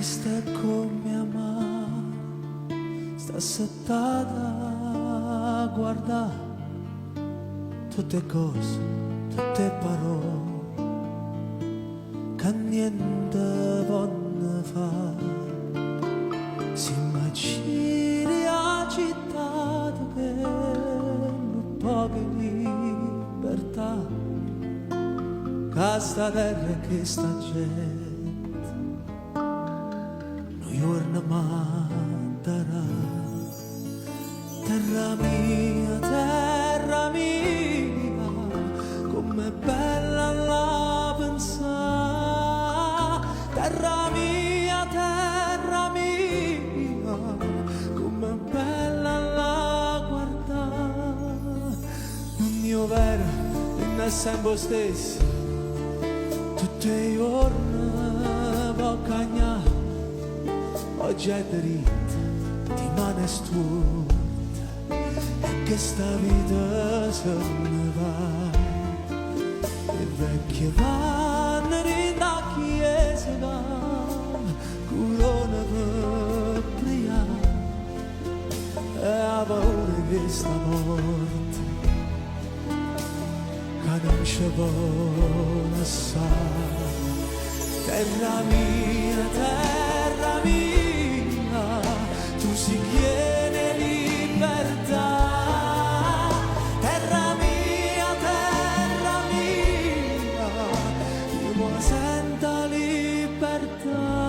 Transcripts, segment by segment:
Questa è come amare, sta settata a guardare tutte cose, tutte parole che niente vanno fare. Si immagina la città dove non poche libertà, questa terra che sta gente giorno manderà. Terra mia, com'è bella la pensare. Terra mia, com'è bella la guardare. Non io vero, non è sempre stesso, tutti i giorni può cagnare. Oggi è dritto, dimane stutta, e che sta vita se ne va. E vecchie vanno in la chiesa, corona per brillare, e ha paura che sta morte, che non ci può lasciare. Terra mia, tu si chiede libertà. Terra mia, io mi sento libertà.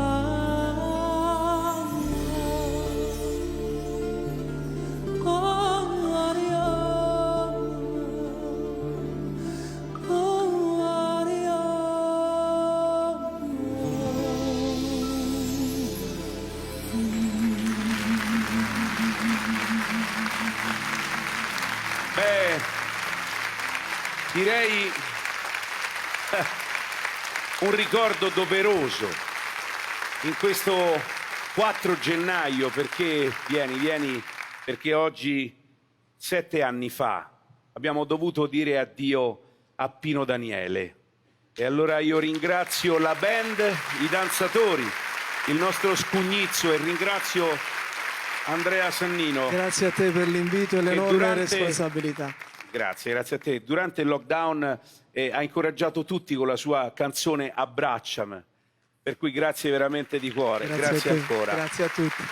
Beh, direi un ricordo doveroso in questo 4 gennaio, perché vieni, perché oggi 7 anni fa abbiamo dovuto dire addio a Pino Daniele. E allora io ringrazio la band, i danzatori, il nostro Scugnizzo, e ringrazio Andrea Sannino. Grazie a te per l'invito e l'enorme responsabilità. Grazie a te. Durante il lockdown ha incoraggiato tutti con la sua canzone Abbracciami, per cui grazie veramente di cuore. Grazie ancora. Grazie a tutti.